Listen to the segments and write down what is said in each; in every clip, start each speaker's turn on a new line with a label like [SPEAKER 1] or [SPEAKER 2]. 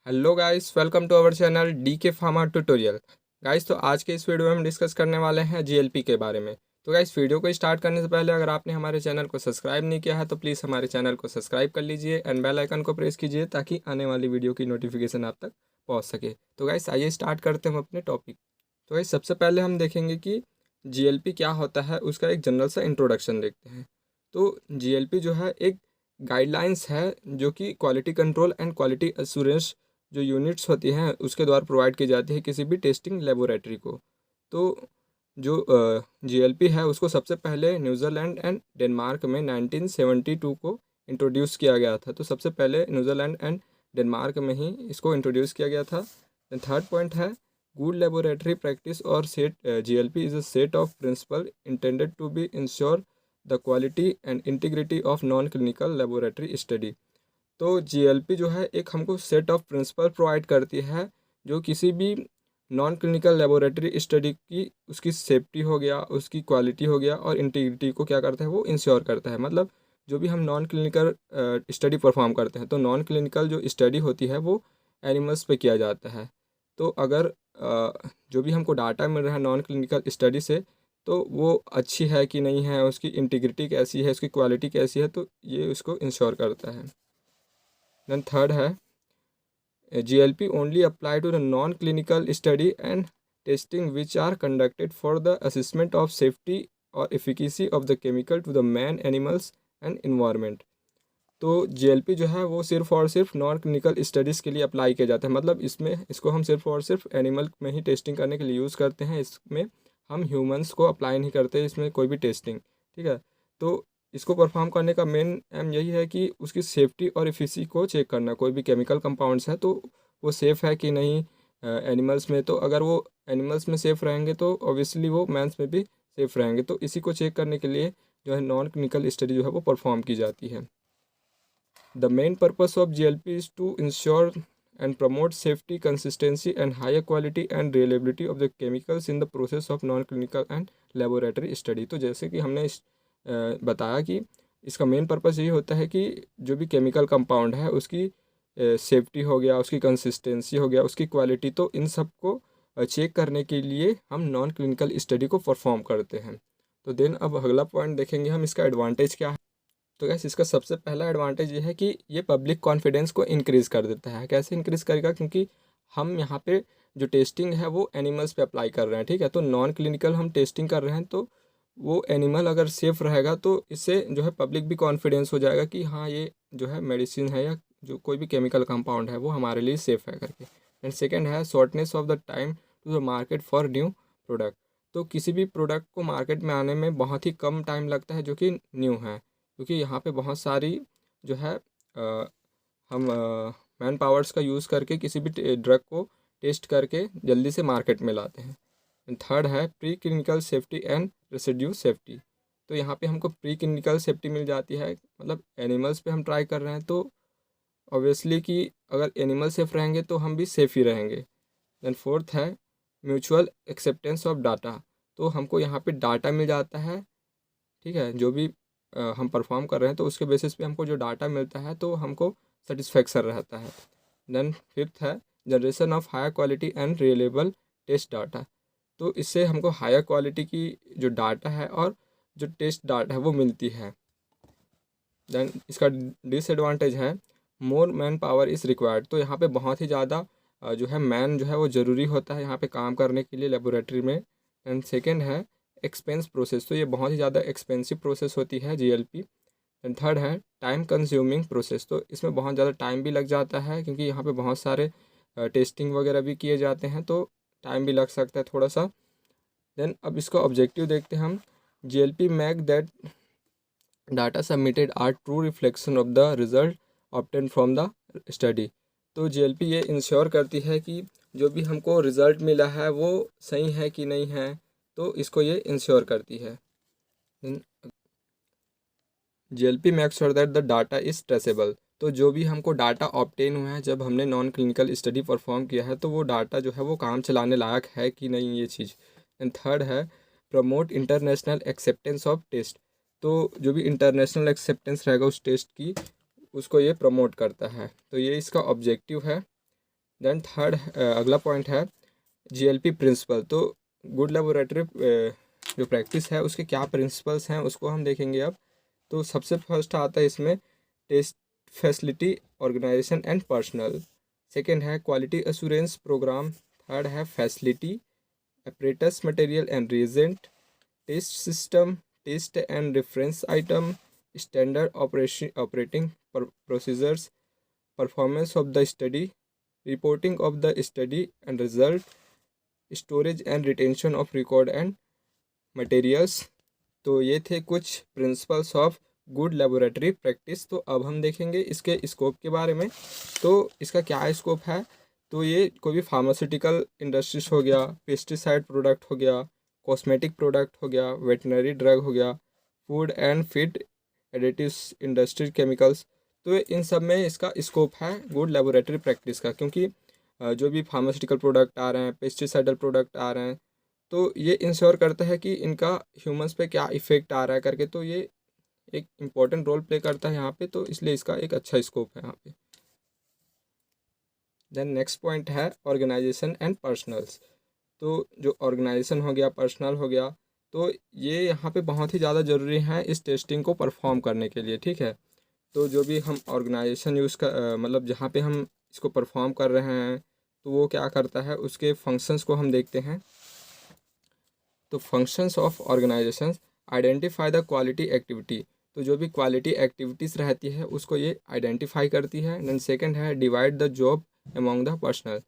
[SPEAKER 1] Hello guys, welcome to our channel D K pharma tutorial. Guys, तो आज के इस वीडियो में हम डिस्कस करने वाले हैं जीएलपी के बारे में। तो गाइस, वीडियो को स्टार्ट करने से पहले अगर आपने हमारे चैनल को सब्सक्राइब नहीं किया है तो प्लीज़ हमारे चैनल को सब्सक्राइब कर लीजिए एंड बेल आइकन को प्रेस कीजिए ताकि आने वाली वीडियो की नोटिफिकेशन आप तक पहुँच सके। तो गाइस, आइए स्टार्ट करते हैं हम अपने टॉपिक। तो गाइस, सबसे पहले हम देखेंगे कि जीएलपी क्या होता है, उसका एक जनरल सा इंट्रोडक्शन देखते हैं। तो जीएलपी जो है एक गाइडलाइंस है जो कि quality control and quality assurance जो यूनिट्स होती हैं उसके द्वारा प्रोवाइड की जाती है किसी भी टेस्टिंग लेबोरेटरी को। तो जो जीएलपी है उसको सबसे पहले न्यूजीलैंड एंड डेनमार्क में 1972 को इंट्रोड्यूस किया गया था। तो सबसे पहले न्यूजीलैंड एंड डेनमार्क में ही इसको इंट्रोड्यूस किया गया था। थर्ड पॉइंट है गुड लेबोरेटरी प्रैक्टिस और set GLP is a set of principle intended to be ensure the quality and integrity of non clinical laboratory study. तो जीएलपी जो है एक हमको सेट ऑफ प्रिंसिपल प्रोवाइड करती है जो किसी भी नॉन क्लिनिकल लेबोरेटरी स्टडी की उसकी सेफ्टी हो गया, उसकी क्वालिटी हो गया और इंटीग्रिटी को क्या करता है, वो इंश्योर करता है। मतलब जो भी हम नॉन क्लिनिकल स्टडी परफॉर्म करते हैं, तो नॉन क्लिनिकल जो स्टडी होती है वो एनिमल्स पे किया जाता है। तो अगर जो भी हमको डाटा मिल रहा है नॉन क्लिनिकल स्टडी से, तो वो अच्छी है कि नहीं है, उसकी इंटीग्रिटी कैसी है, उसकी क्वालिटी कैसी है, तो ये उसको इंश्योर करता है। देन थर्ड है GLP only apply to the non-clinical study and testing which are conducted for the assessment of safety or efficacy of the chemical to the man, animals and environment। तो GLP जो है वो सिर्फ और सिर्फ non clinical studies के लिए apply किया जाता है। मतलब इसको हम सिर्फ और सिर्फ एनिमल में ही टेस्टिंग करने के लिए यूज़ करते हैं। इसमें हम ह्यूमंस को अप्लाई नहीं करते इसमें कोई भी टेस्टिंग। ठीक है। तो इसको परफॉर्म करने का मेन एम यही है कि उसकी सेफ्टी और एफिशिएंसी को चेक करना। कोई भी केमिकल कंपाउंड्स है तो वो सेफ़ है कि नहीं एनिमल्स में। तो अगर वो एनिमल्स में सेफ़ रहेंगे तो ऑब्वियसली वो मैंस में भी सेफ़ रहेंगे। तो इसी को चेक करने के लिए जो है नॉन क्लिनिकल स्टडी जो है वो परफॉर्म की जाती है। The main purpose of GLP is to ensure and promote safety, consistency, and higher quality and reliability of the chemicals in the process of non-clinical and laboratory study। तो जैसे कि हमने बताया कि इसका मेन पर्पस यही होता है कि जो भी केमिकल कंपाउंड है उसकी सेफ्टी हो गया, उसकी कंसिस्टेंसी हो गया, उसकी क्वालिटी, तो इन सब को चेक करने के लिए हम नॉन क्लिनिकल स्टडी को परफॉर्म करते हैं। तो देन अब अगला पॉइंट देखेंगे हम, इसका एडवांटेज क्या है। तो गैस, इसका सबसे पहला एडवांटेज ये है कि ये पब्लिक कॉन्फिडेंस को इंक्रीज़ कर देता है। कैसे इंक्रीज़ करेगा, क्योंकि हम यहाँ पे जो टेस्टिंग है वो एनिमल्स पे अप्लाई कर रहे हैं। ठीक है। तो नॉन क्लिनिकल हम टेस्टिंग कर रहे हैं, तो वो एनिमल अगर सेफ़ रहेगा तो इससे जो है पब्लिक भी कॉन्फिडेंस हो जाएगा कि हाँ, ये जो है मेडिसिन है या जो कोई भी केमिकल कंपाउंड है वो हमारे लिए सेफ़ है करके। एंड सेकेंड है shortness of the time to the market for new product. तो किसी भी प्रोडक्ट को मार्केट में आने में बहुत ही कम टाइम लगता है जो कि न्यू है, क्योंकि यहाँ पे बहुत सारी जो है हम मैन पावर्स का यूज़ करके किसी भी ड्रग को टेस्ट करके जल्दी से मार्केट में लाते हैं। थर्ड है pre clinical safety and residue safety. तो यहाँ पे हमको प्री क्लिनिकल सेफ्टी मिल जाती है, मतलब एनिमल्स पे हम ट्राई कर रहे हैं तो ऑब्वियसली कि अगर एनिमल सेफ रहेंगे तो हम भी सेफ ही रहेंगे। देन फोर्थ है म्यूचुअल एक्सेप्टेंस ऑफ डाटा। तो हमको यहाँ पे डाटा मिल जाता है। ठीक है। जो भी हम परफॉर्म कर रहे हैं तो उसके बेसिस पे हमको जो डाटा मिलता है तो हमको सेटिस्फेक्शन रहता है। देन फिफ्थ है generation of higher quality and reliable test data. तो इससे हमको हायर क्वालिटी की जो डाटा है और जो टेस्ट डाटा है वो मिलती है। देन इसका डिसएडवांटेज है more man power is required. तो यहाँ पे बहुत ही ज़्यादा जो है मैन जो है वो ज़रूरी होता है यहाँ पे काम करने के लिए लेबोरेटरी में। एंड सेकेंड है एक्सपेंस प्रोसेस। तो ये बहुत ही ज़्यादा एक्सपेंसिव प्रोसेस होती है जीएलपी। एंड थर्ड है टाइम कंज्यूमिंग प्रोसेस। तो इसमें बहुत ज़्यादा टाइम भी लग जाता है क्योंकि यहाँ पे बहुत सारे टेस्टिंग वगैरह भी किए जाते हैं, तो टाइम भी लग सकता है थोड़ा सा। देन अब इसका ऑब्जेक्टिव देखते हैं हम। GLP make that data submitted are true reflection of the result obtain from the study. तो जीएलपी ये इंश्योर करती है कि जो भी हमको रिज़ल्ट मिला है वो सही है कि नहीं है, तो इसको ये इंश्योर करती है। GLP make sure that the data is traceable. तो जो भी हमको डाटा ऑब्टेन हुआ है जब हमने नॉन क्लिनिकल स्टडी परफॉर्म किया है, तो वो डाटा जो है वो काम चलाने लायक है कि नहीं, ये चीज़। एंड थर्ड है promote international acceptance of test. तो जो भी इंटरनेशनल एक्सेप्टेंस रहेगा उस टेस्ट की, उसको ये प्रमोट करता है। तो ये इसका ऑब्जेक्टिव है। देन थर्ड अगला पॉइंट है जीएलपी प्रिंसिपल। तो गुड लेबोरेटरी जो प्रैक्टिस है उसके क्या प्रिंसिपल्स हैं उसको हम देखेंगे अब। तो सबसे फर्स्ट आता है इसमें test facility organization and personnel. Second है क्वालिटी एश्योरेंस प्रोग्राम। थर्ड है facility apparatus material and reagent, test system, test and reference item, standard operating procedures, performance of the study, reporting of the study and result, storage and retention of record and materials। तो ये थे कुछ principles of good laboratory practice. तो अब हम देखेंगे इसके scope के बारे में। तो इसका क्या स्कोप है, तो ये कोई भी फार्मास्यूटिकल इंडस्ट्रीज हो गया, पेस्टिसाइड प्रोडक्ट हो गया, कॉस्मेटिक प्रोडक्ट हो गया, वेटनरी ड्रग हो गया, food and feed additives industry chemicals. तो इन सब में इसका स्कोप है गुड लेबोरेटरी प्रैक्टिस का, क्योंकि जो भी फार्मास्यूटिकल प्रोडक्ट आ रहे हैं, पेस्टिसाइडल प्रोडक्ट आ रहे हैं, तो ये इंश्योर करता है कि इनका ह्यूमंस पे क्या इफ़ेक्ट आ रहा है करके। तो ये एक इम्पॉर्टेंट रोल प्ले करता है यहाँ पे, तो इसलिए इसका एक अच्छा स्कोप है यहाँ पे। देन नेक्स्ट पॉइंट है ऑर्गेनाइजेशन एंड पर्सनल्स। तो जो ऑर्गेनाइजेशन हो गया, पर्सनल हो गया, तो ये यहाँ पे बहुत ही ज़्यादा ज़रूरी है इस टेस्टिंग को परफॉर्म करने के लिए, ठीक है। तो जो भी हम ऑर्गेनाइजेशन यूज़ कर मतलब जहाँ पे हम इसको परफॉर्म कर रहे हैं, तो वो क्या करता है, उसके फंक्शंस को हम देखते हैं। तो functions of organization identify the quality activity. तो जो भी क्वालिटी एक्टिविटीज़ रहती है उसको ये आइडेंटिफाई करती है। देन सेकंड है divide the job among the personal.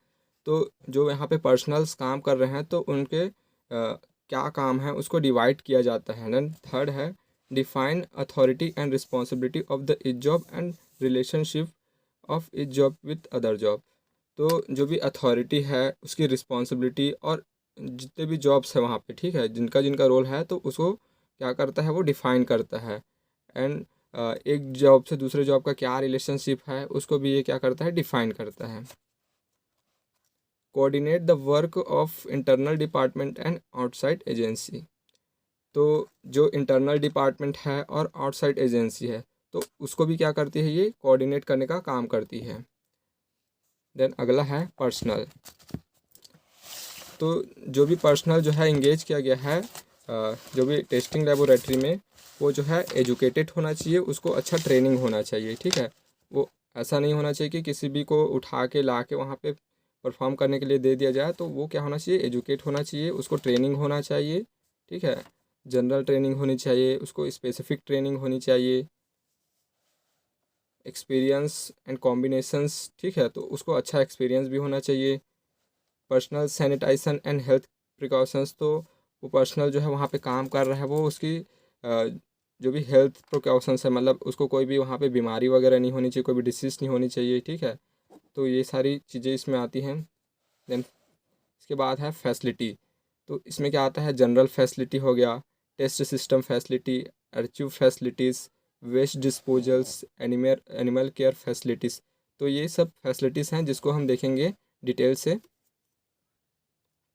[SPEAKER 1] तो जो यहाँ पे पर्सनल्स काम कर रहे हैं तो उनके क्या काम है उसको डिवाइड किया जाता है। देन थर्ड है define authority and responsibility of the each job and relationship of each job with other job. तो जो भी अथॉरिटी है उसकी रिस्पॉन्सिबिलिटी और जितने भी जॉब्स है वहाँ पे, ठीक है, जिनका जिनका रोल है, तो उसको क्या करता है वो डिफाइन करता है। एंड एक जॉब से दूसरे जॉब का क्या रिलेशनशिप है उसको भी ये क्या करता है, डिफाइन करता है। Coordinate the work of internal department and outside agency. तो जो इंटरनल डिपार्टमेंट है और आउटसाइड एजेंसी है, तो उसको भी क्या करती है, ये कोऑर्डिनेट करने का काम करती है। देन अगला है पर्सनल। तो जो भी पर्सनल जो है इंगेज किया गया है जो भी टेस्टिंग लेबोरेटरी में, वो जो है एजुकेटेड होना चाहिए, उसको अच्छा ट्रेनिंग होना चाहिए, ठीक है। वो ऐसा नहीं होना चाहिए कि किसी भी को उठा के ला के वहाँ पे परफॉर्म करने के लिए दे दिया जाए। तो वो क्या होना चाहिए, एजुकेट होना चाहिए, उसको ट्रेनिंग होना चाहिए, ठीक है। जनरल ट्रेनिंग होनी चाहिए, उसको स्पेसिफिक ट्रेनिंग होनी चाहिए, एक्सपीरियंस एंड कॉम्बिनेशंस, ठीक है, तो उसको अच्छा एक्सपीरियंस भी होना चाहिए। Personal sanitisation and health precautions. तो वो पर्सनल जो है वहाँ पे काम कर रहा है, वो उसकी जो भी हेल्थ प्रिकॉशंस है, मतलब उसको कोई भी वहाँ पे बीमारी वगैरह नहीं होनी चाहिए, कोई भी डिसीज़ नहीं होनी चाहिए, ठीक है। तो ये सारी चीज़ें इसमें आती हैं। देन इसके बाद है फैसिलिटी। तो इसमें क्या आता है, जनरल फैसिलिटी हो गया, test system facility, archive facilities, waste disposals, animal care facilities. तो ये सब फैसिलिटीज़ हैं जिसको हम देखेंगे डिटेल से।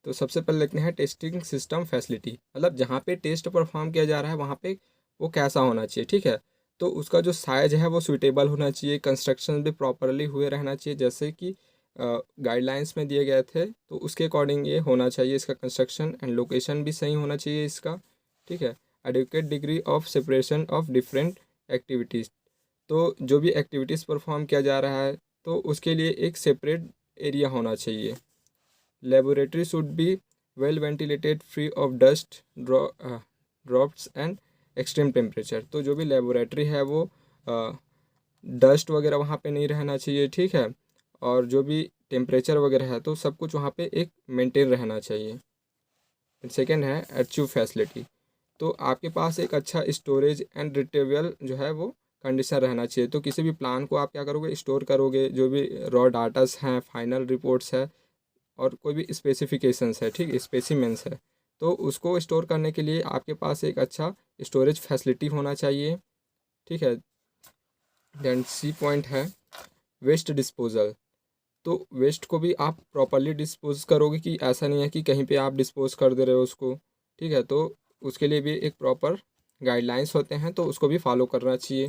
[SPEAKER 1] तो सबसे पहले लिखते हैं टेस्टिंग सिस्टम फैसिलिटी, मतलब जहाँ पे टेस्ट परफॉर्म किया जा रहा है वहाँ पे वो कैसा होना चाहिए, ठीक है। तो उसका जो साइज है वो सूटेबल होना चाहिए, कंस्ट्रक्शन भी प्रॉपरली हुए रहना चाहिए, जैसे कि गाइडलाइंस में दिए गए थे, तो उसके अकॉर्डिंग ये होना चाहिए। इसका कंस्ट्रक्शन एंड लोकेशन भी सही होना चाहिए इसका, ठीक है। Adequate degree of separation of different activities. तो जो भी एक्टिविटीज़ परफॉर्म किया जा रहा है तो उसके लिए एक सेपरेट एरिया होना चाहिए। Laboratory should be well ventilated, free of dust, drops and extreme temperature. तो जो भी लेबोरेटरी है वो डस्ट वगैरह वहाँ पे नहीं रहना चाहिए, ठीक है। और जो भी टेम्परेचर वगैरह है तो सब कुछ वहाँ पे एक मेंटेन रहना चाहिए। सेकेंड है अर्चिव फैसिलिटी। तो आपके पास एक अच्छा स्टोरेज एंड रिट्रीवल जो है वो कंडीशन रहना चाहिए। तो किसी भी प्लान को आप क्या करोगे, स्टोर करोगे, जो भी रॉ डाटास हैं, फाइनल रिपोर्ट्स है और कोई भी स्पेसिफिकेशंस है, ठीक, स्पेसिमेंस है, तो उसको स्टोर करने के लिए आपके पास एक अच्छा स्टोरेज फैसिलिटी होना चाहिए, ठीक है। देन सी पॉइंट है वेस्ट डिस्पोजल। तो वेस्ट को भी आप प्रॉपरली डिस्पोज करोगे, कि ऐसा नहीं है कि कहीं पे आप डिस्पोज कर दे रहे हो उसको, ठीक है। तो उसके लिए भी एक प्रॉपर गाइडलाइंस होते हैं, तो उसको भी फॉलो करना चाहिए।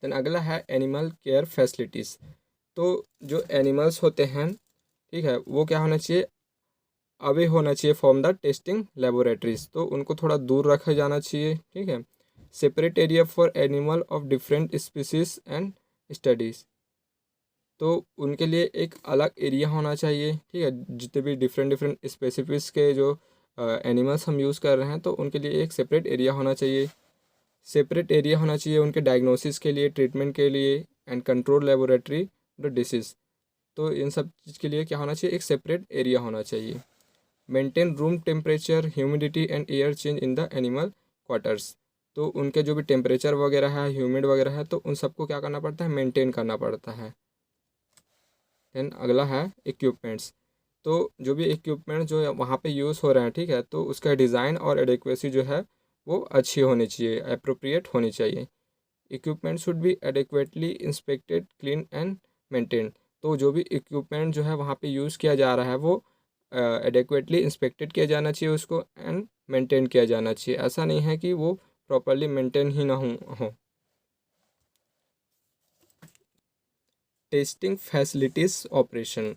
[SPEAKER 1] देन अगला है एनिमल केयर फैसिलिटीज़। तो जो एनिमल्स होते हैं, ठीक है, वो क्या होना चाहिए, अवे होना चाहिए फ्रॉम द टेस्टिंग लेबोरेटरीज, तो उनको थोड़ा दूर रखा जाना चाहिए, ठीक है। Separate area for animal of different species and studies, तो उनके लिए एक अलग एरिया होना चाहिए, ठीक है। जितने भी डिफरेंट डिफरेंट स्पेसिफिक्स के जो एनिमल्स हम यूज़ कर रहे हैं, तो उनके लिए एक सेपरेट एरिया होना चाहिए। सेपरेट एरिया होना चाहिए उनके डायग्नोसिस के लिए, ट्रीटमेंट के लिए, and control laboratory the disease, तो इन सब चीज़ के लिए क्या होना चाहिए, एक सेपरेट एरिया होना चाहिए। Maintain room temperature, humidity and air change in the animal quarters, तो उनके जो भी टेम्परेचर वगैरह है, ह्यूमिड वगैरह है, तो उन सबको क्या करना पड़ता है, मेंटेन करना पड़ता है। देन अगला है इक्विपमेंट्स, तो जो भी इक्विपमेंट जो वहाँ पे यूज़ हो रहे हैं, ठीक है, तो उसका डिज़ाइन और एडिक्वेसी जो है वो अच्छी होनी चाहिए, अप्रोप्रिएट होनी चाहिए। Equipment should B adequately inspected, clean and maintain, तो जो भी इक्विपमेंट जो है वहाँ पे यूज़ किया जा रहा है वो एडिक्वेटली इंस्पेक्टेड किया जाना चाहिए उसको, एंड मेंटेन किया जाना चाहिए। ऐसा नहीं है कि वो प्रॉपरली मेंटेन ही ना हो। Testing facilities operation,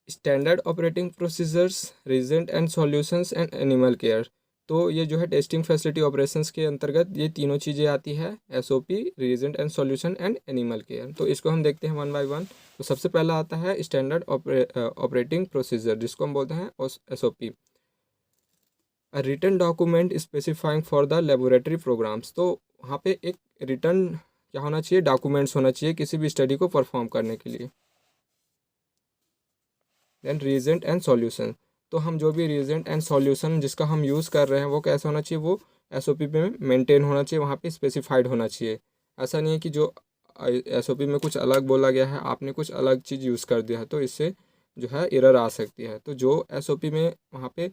[SPEAKER 1] standard operating procedures, reagent and solutions and animal care, तो ये जो है टेस्टिंग फैसिलिटी ऑपरेशंस के अंतर्गत ये तीनों चीज़ें आती है, SOP, reagent and solution and animal care. तो इसको हम देखते हैं वन बाय वन। तो सबसे पहला आता है स्टैंडर्ड ऑपरेटिंग प्रोसीजर, जिसको हम बोलते हैं SOP, written document specifying for the laboratory programs, तो वहाँ पे एक रिटर्न क्या होना चाहिए, डॉक्यूमेंट्स होना चाहिए किसी भी स्टडी को परफॉर्म करने के लिए। देन रीजेंट एंड सॉल्यूशन, तो हम जो भी रीजेंट एंड सॉल्यूशन जिसका हम यूज़ कर रहे हैं वो कैसा होना चाहिए, वो एसओपी में मेंटेन होना चाहिए, वहाँ पे स्पेसिफाइड होना चाहिए। ऐसा नहीं है कि जो एसओपी में कुछ अलग बोला गया है, आपने कुछ अलग चीज़ यूज़ कर दिया है, तो इससे जो है एरर आ सकती है। तो जो एसओपी में वहाँ पे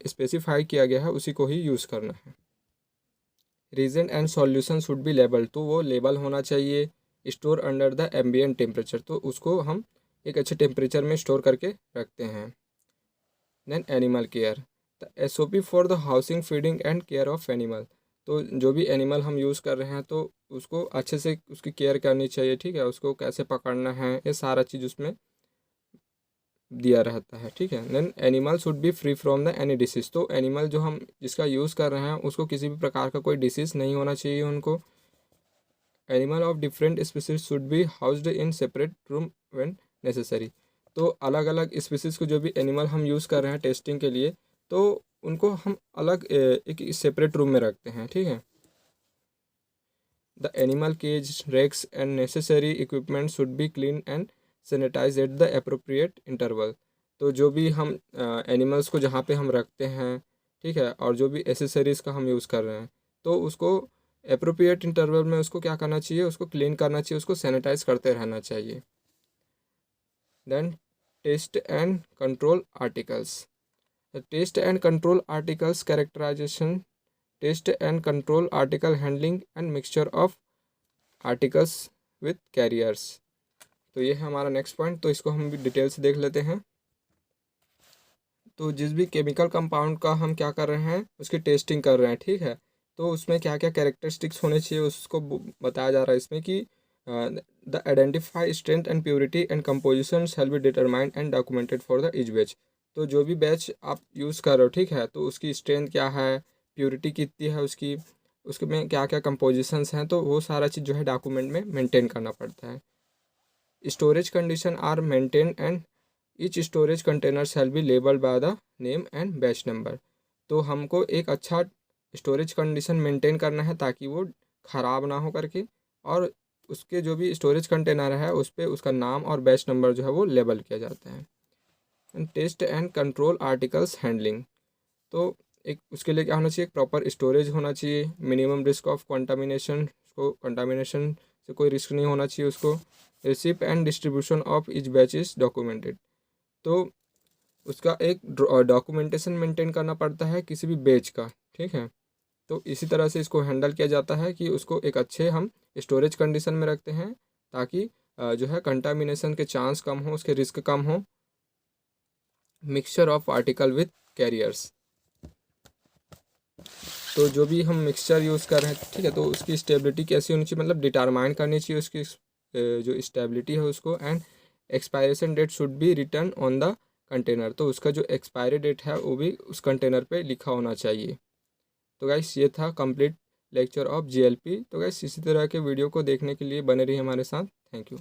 [SPEAKER 1] स्पेसिफाई किया गया है उसी को ही यूज़ करना है। Reagent and solution should be label, तो वो लेबल होना चाहिए। Store under the ambient temperature, तो उसको हम एक अच्छे टेम्परेचर में स्टोर करके रखते हैं। Then animal care, the SOP for the housing, feeding and care of animal, तो जो भी एनिमल हम यूज़ कर रहे हैं तो उसको अच्छे से उसकी केयर करनी चाहिए, ठीक है, उसको कैसे पकड़ना है, ये सारा चीज़ उसमें दिया रहता है, ठीक है। Then animal should be free from the any disease, तो एनिमल जो हम जिसका यूज़ कर रहे हैं उसको किसी भी प्रकार का कोई डिसीज़ नहीं होना चाहिए उनको। Animal of different species should be housed in separate room when necessary, तो अलग अलग स्पीसीज़ को जो भी एनिमल हम यूज़ कर रहे हैं टेस्टिंग के लिए, तो उनको हम अलग एक सेपरेट रूम में रखते हैं, ठीक है। The animal cage, racks and necessary equipment should be clean and sanitize at the appropriate interval, तो जो भी हम एनिमल्स को जहाँ पे हम रखते हैं, ठीक है, और जो भी एसेसरीज़ का हम यूज़ कर रहे हैं, तो उसको अप्रोप्रिएट इंटरवल में उसको क्या करना चाहिए, उसको क्लीन करना चाहिए, उसको सैनिटाइज करते रहना चाहिए। Then test and control articles, test and control articles characterization, test and control article handling and mixture of articles with carriers, तो ये है हमारा नेक्स्ट पॉइंट, तो इसको हम भी डिटेल से देख लेते हैं। तो जिस भी केमिकल कंपाउंड का हम क्या कर रहे हैं, उसकी टेस्टिंग कर रहे हैं, ठीक है, तो उसमें क्या क्या कैरेक्टरिस्टिक्स होने चाहिए उसको बताया जा रहा है इसमें कि the identify strength and purity and composition shall be determined and documented for the each batch, तो जो भी बैच आप यूज़ कर रहे हो, ठीक है, तो उसकी स्ट्रेंथ क्या है, प्योरिटी कितनी है उसकी, उसके में क्या क्या कंपोजिशंस हैं, तो वो सारा चीज़ जो है डॉक्यूमेंट में मेंटेन करना पड़ता है। Storage condition are maintain and each storage container shall be labelled by the name and batch number, तो हमको एक अच्छा स्टोरेज कंडीशन मेंटेन करना है ताकि वो ख़राब ना हो करके, और उसके जो भी स्टोरेज कंटेनर है उस पर उसका नाम और बैच नंबर जो है वो लेबल किया जाता है। And test and control articles handling, तो एक उसके लिए क्या होना चाहिए, एक प्रॉपर स्टोरेज होना चाहिए, मिनिमम रिस्क ऑफ कंटामिनेशन, उसको कंटामिनेशन से कोई रिस्क नहीं होना चाहिए उसको। Receipt and distribution of each batch is documented, तो उसका एक डॉक्यूमेंटेशन मेंटेन करना पड़ता है किसी भी बैच का, ठीक है। तो इसी तरह से इसको हैंडल किया जाता है कि उसको एक अच्छे हम स्टोरेज कंडीशन में रखते हैं ताकि जो है कंटामिनेशन के चांस कम हो, उसके रिस्क कम हो। Mixture of article with carriers, तो जो भी हम मिक्सचर यूज़ कर रहे हैं, ठीक है, तो उसकी स्टेबिलिटी कैसी होनी चाहिए, मतलब डिटरमाइन करनी चाहिए उसकी जो स्टेबिलिटी है उसको, and expiration date should be written on the container, तो उसका जो एक्सपायरी डेट है वो भी उस कंटेनर पे लिखा होना चाहिए। तो गाइस ये था कंप्लीट लेक्चर ऑफ जीएलपी। तो गाइस इसी तरह के वीडियो को देखने के लिए बने रहिए हमारे साथ। Thank you.